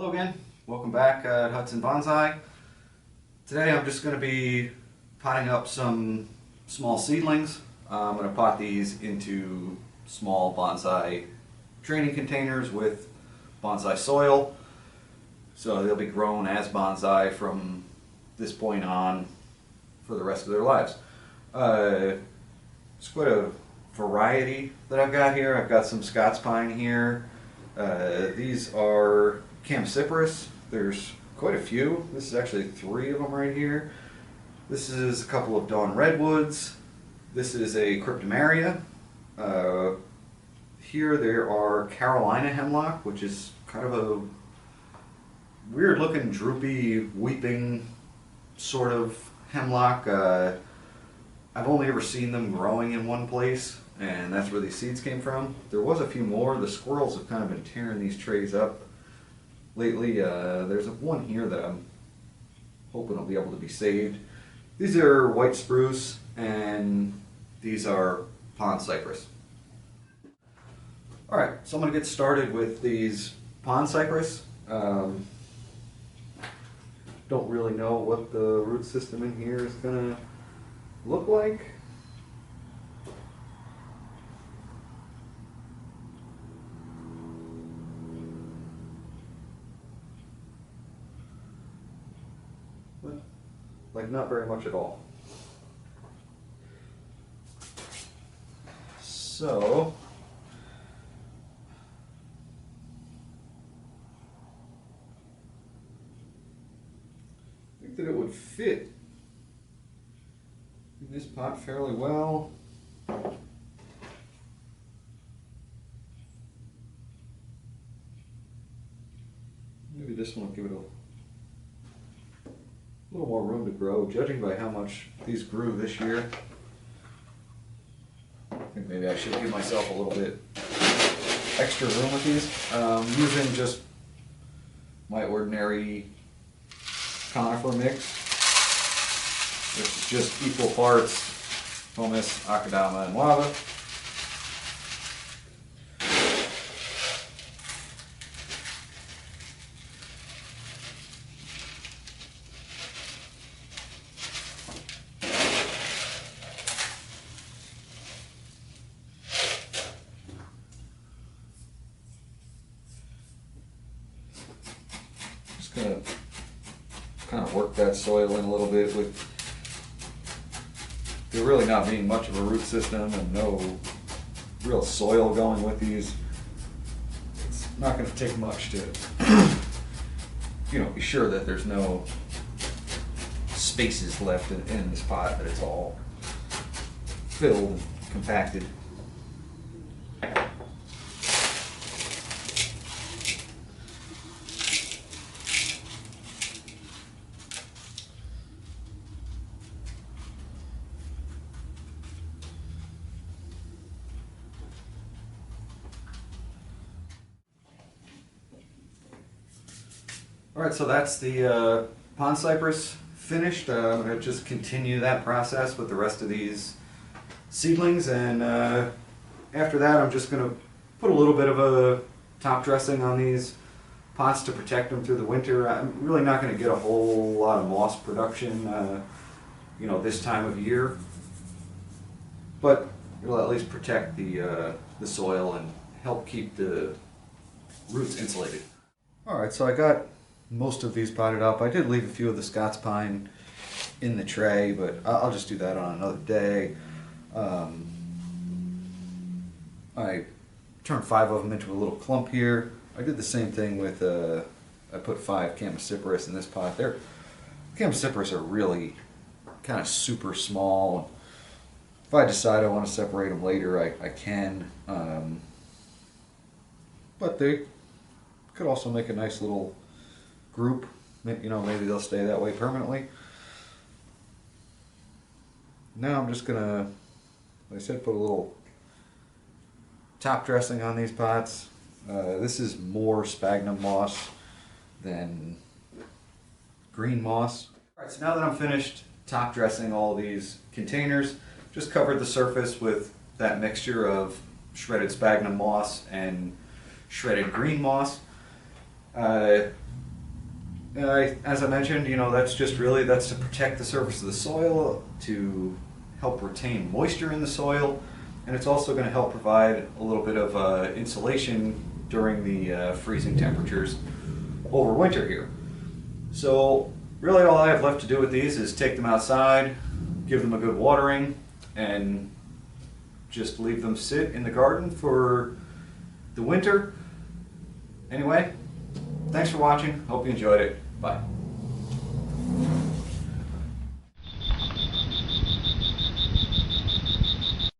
Hello again, welcome back at Hudson Bonsai. Today I'm just going to be potting up some small seedlings. I'm going to pot these into small bonsai training containers with bonsai soil. So they'll be grown as bonsai from this point on for the rest of their lives. It's quite a variety that I've got here. I've got some Scots pine here. These are Chamaecyparis. There's quite a few. This is actually 3 of them right here. This is a couple of dawn redwoods. This is a Cryptomeria. Here there are Carolina hemlock, which is kind of a weird looking droopy weeping sort of hemlock. I've only ever seen them growing in one place, and that's where these seeds came from. There was a few more. The squirrels have kind of been tearing these trays up lately. There's one here that I'm hoping will be able to be saved. These are white spruce, and these are pond cypress. Alright, so I'm going to get started with these pond cypress. Don't really know what the root system in here is going to look like. Like, not very much at all. So I think that it would fit in this pot fairly well. Maybe this one will give it a little more room to grow, judging by how much these grew this year. I think maybe I should give myself a little bit extra room with these. Using just my ordinary conifer mix, which is just equal parts humus, akadama, and lava. Just gonna kind of work that soil in a little bit with there really not being much of a root system and no real soil going with these. It's not going to take much to, be sure that there's no spaces left in this pot, that it's all filled and compacted. Alright, so that's the pond cypress finished. I'm going to just continue that process with the rest of these seedlings, and after that I'm just going to put a little bit of a top dressing on these pots to protect them through the winter. I'm really not going to get a whole lot of moss production this time of year, but it'll at least protect the soil and help keep the roots insulated. Alright, so I got most of these potted up. I did leave a few of the Scots pine in the tray, but I'll just do that on another day. I turned 5 of them into a little clump here. I did the same thing with, I put 5 Chamaecyparis in this pot. Chamaecyparis are really kind of super small. If I decide I want to separate them later, I can. But they could also make a nice little group. Maybe they'll stay that way permanently. Now I'm just gonna, like I said, put a little top dressing on these pots. This is more sphagnum moss than green moss. Alright, so now that I'm finished top dressing all these containers, just covered the surface with that mixture of shredded sphagnum moss and shredded green moss. As I mentioned, that's to protect the surface of the soil, to help retain moisture in the soil, and it's also going to help provide a little bit of insulation during the freezing temperatures over winter here. So really all I have left to do with these is take them outside, give them a good watering, and just leave them sit in the garden for the winter. Anyway, thanks for watching. Hope you enjoyed it. Bye.